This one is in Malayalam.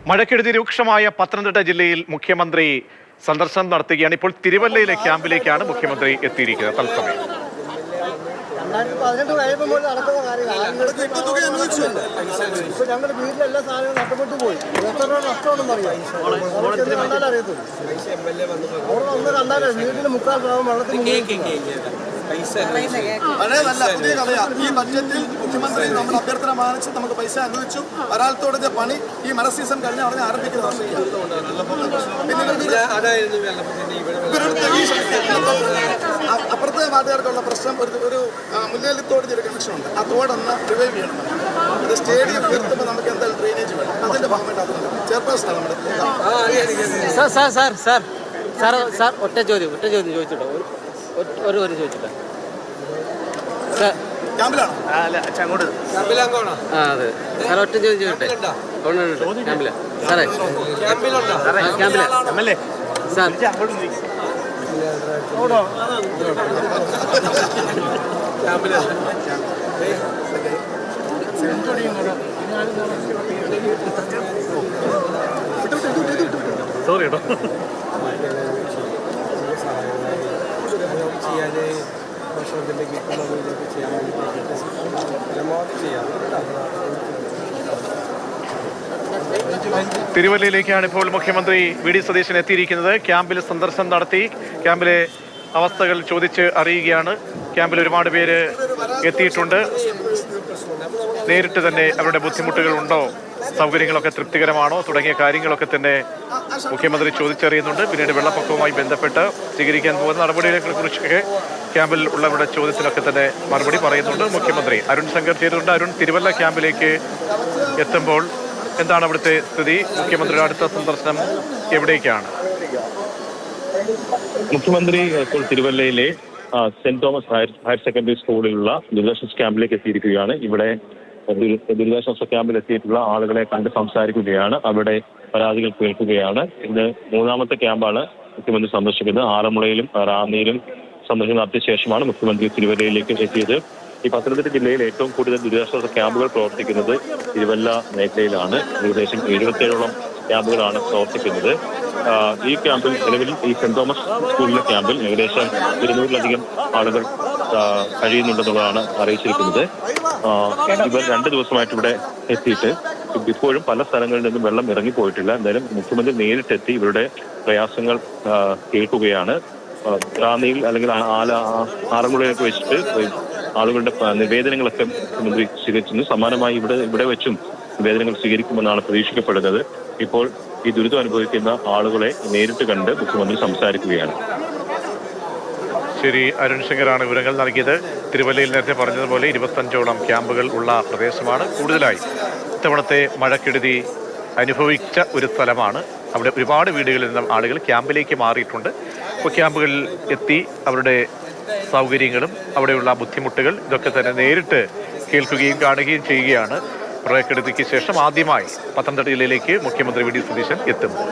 മഴക്കെടുതി രൂക്ഷമായ പത്തനംതിട്ട ജില്ലയിൽ മുഖ്യമന്ത്രി സന്ദർശനം നടത്തുകയാണ്. ഇപ്പോൾ തിരുവല്ലയിലെ ക്യാമ്പിലേക്കാണ് മുഖ്യമന്ത്രി എത്തിയിരിക്കുന്നത്. തത്സമയം ഞങ്ങളുടെ വീട്ടിലെല്ലാ സാധനവും നഷ്ടപ്പെട്ടു പോയി. എത്ര നഷ്ടമാണെന്ന് അറിയാം. ഒന്ന് കണ്ടാലേ വീട്ടിന് മുക്കാൽ ഭാഗം വെള്ളത്തിൽ പഴയതല്ല, പുതിയ കഥയാ. ഈ ബഡ്ജറ്റിൽ മുഖ്യമന്ത്രി നമ്മുടെ അഭ്യർത്ഥന മാനിച്ച് നമുക്ക് പൈസ അനുവദിച്ചു. ഒരാളത്തോടെ പണി ഈ മഴ സീസൺ കഴിഞ്ഞ ഉടനെ ആരംഭിക്കുന്ന അപ്പുറത്തെ വാർഡുകാർക്കുള്ള പ്രശ്നം ഒരു മുല്ലേലിത്തോടിന് ഒരു കണക്ഷൻ ഉണ്ട്. ആ തോടൊന്ന് റിവൈവ് ചെയ്യണം. അത് സ്റ്റേഡിയം ഉയർത്തുമ്പോൾ നമുക്ക് എന്തായാലും ഡ്രെയിനേജ് വേണം. അതിന്റെ ഭാഗമായിട്ട് അതുണ്ട്. ചെയർപേഴ്സൺ നമ്മുടെ ഒറ്റ ചോദ്യം ചോദിച്ചിട്ടോ. ഒരു ചോദിച്ചിട്ടോ ക്യാമ്പിലാണോ? അതെ സാർ, ഒറ്റ ചോദ്യം ചോദിട്ടെ. ക്യാമ്പില സാറേ, ക്യാമ്പില സാർ. സോറി കേട്ടോ. തിരുവല്ലയിലേക്കാണ് ഇപ്പോൾ മുഖ്യമന്ത്രി വി ഡി സതീശൻ എത്തിയിരിക്കുന്നത്. ക്യാമ്പിൽ സന്ദർശനം നടത്തി ക്യാമ്പിലെ അവസ്ഥകൾ ചോദിച്ച് അറിയുകയാണ്. ക്യാമ്പിൽ ഒരുപാട് പേര് എത്തിയിട്ടുണ്ട്. നേരിട്ട് തന്നെ അവരുടെ ബുദ്ധിമുട്ടുകൾ ഉണ്ടോ, സൗകര്യങ്ങളൊക്കെ തൃപ്തികരമാണോ തുടങ്ങിയ കാര്യങ്ങളൊക്കെ തന്നെ മുഖ്യമന്ത്രി ചോദിച്ചറിയുന്നുണ്ട്. പിന്നീട് വെള്ളപ്പൊക്കവുമായി ബന്ധപ്പെട്ട് സ്വീകരിക്കാൻ പോകുന്ന നടപടികളെ കുറിച്ചൊക്കെ ക്യാമ്പിൽ ഉള്ളവരുടെ ചോദ്യത്തിനൊക്കെ തന്നെ മറുപടി പറയുന്നുണ്ട് മുഖ്യമന്ത്രി. അരുൺ ശങ്കർ ചെയ്തിട്ടുണ്ട്. അരുൺ, തിരുവല്ല ക്യാമ്പിലേക്ക് എത്തുമ്പോൾ എന്താണ് അവിടുത്തെ സ്ഥിതി? മുഖ്യമന്ത്രിയുടെ അടുത്ത സന്ദർശനം എവിടേക്കാണ്? മുഖ്യമന്ത്രി ഇപ്പോൾ തിരുവല്ലയിലെ സെന്റ് തോമസ് ഹയർ സെക്കൻഡറി സ്കൂളിലുള്ള ദുരിതാശ്വാസ ക്യാമ്പിലേക്ക് എത്തിയിരിക്കുകയാണ്. ഇവിടെ ദുരിതാശ്വാസ ക്യാമ്പിൽ എത്തിയിട്ടുള്ള ആളുകളെ കണ്ട് സംസാരിക്കുകയാണ്. അവിടെ പരാതികൾ കേൾക്കുകയാണ്. ഇന്ന് മൂന്നാമത്തെ ക്യാമ്പാണ് മുഖ്യമന്ത്രി സന്ദർശിക്കുന്നത്. ആറന്മുളയിലും റാന്നിയിലും സന്ദർശനം നടത്തിയ ശേഷമാണ് മുഖ്യമന്ത്രി തിരുവല്ലയിലേക്ക് എത്തിയത്. ഈ പത്തനംതിട്ട ജില്ലയിൽ ഏറ്റവും കൂടുതൽ ദുരിതാശ്വാസ ക്യാമ്പുകൾ പ്രവർത്തിക്കുന്നത് തിരുവല്ല മേഖലയിലാണ്. ഏകദേശം 77ഓളം ക്യാമ്പുകളാണ് പ്രവർത്തിക്കുന്നത്. ഈ ക്യാമ്പിൽ നിലവിൽ ഈ സെന്റ് തോമസ് സ്കൂളിലെ ക്യാമ്പിൽ ഏകദേശം 200-ലധികം ആളുകൾ കഴിയുന്നുണ്ടെന്നുള്ളതാണ് അറിയിച്ചിരിക്കുന്നത്. ഇവർ 2 ദിവസമായിട്ട് ഇവിടെ എത്തിയിട്ട് ഇപ്പോഴും പല സ്ഥലങ്ങളിൽ നിന്നും വെള്ളം ഇറങ്ങിപ്പോയിട്ടില്ല. എന്തായാലും മുഖ്യമന്ത്രി നേരിട്ടെത്തി ഇവരുടെ പ്രയാസങ്ങൾ കേൾക്കുകയാണ്. റാന്നിയിൽ അല്ലെങ്കിൽ ആറന്മുളയൊക്കെ വെച്ചിട്ട് ആളുകളുടെ നിവേദനങ്ങളൊക്കെ മുഖ്യമന്ത്രി സ്വീകരിച്ചിരുന്നു. സമാനമായി ഇവിടെ വെച്ചും നിവേദനങ്ങൾ സ്വീകരിക്കുമെന്നാണ് പ്രതീക്ഷിക്കപ്പെടുന്നത്. ഇപ്പോൾ ഈ ദുരിതം അനുഭവിക്കുന്ന ആളുകളെ നേരിട്ട് കണ്ട് മുഖ്യമന്ത്രി സംസാരിക്കുകയാണ്. ശരി, അരുൺ ശങ്കറാണ് വിവരങ്ങൾ നൽകിയത്. തിരുവല്ലയിൽ നേരത്തെ പറഞ്ഞതുപോലെ 25ഓളം ക്യാമ്പുകൾ ഉള്ള പ്രദേശമാണ്. കൂടുതലായി ഇത്തവണത്തെ മഴക്കെടുതി അനുഭവിച്ച ഒരു സ്ഥലമാണ്. അവിടെ ഒരുപാട് വീടുകളിൽ നിന്നും ആളുകൾ ക്യാമ്പിലേക്ക് മാറിയിട്ടുണ്ട്. ഇപ്പോൾ ക്യാമ്പുകളിൽ എത്തി അവരുടെ സൗകര്യങ്ങളും അവിടെയുള്ള ബുദ്ധിമുട്ടുകൾ ഇതൊക്കെ തന്നെ നേരിട്ട് കേൾക്കുകയും കാണുകയും ചെയ്യുകയാണ്. പ്രളയക്കെടുതിക്ക് ശേഷം ആദ്യമായി പത്തനംതിട്ട ജില്ലയിലേക്ക് മുഖ്യമന്ത്രി വി ഡി സതീശൻ എത്തുന്നത്.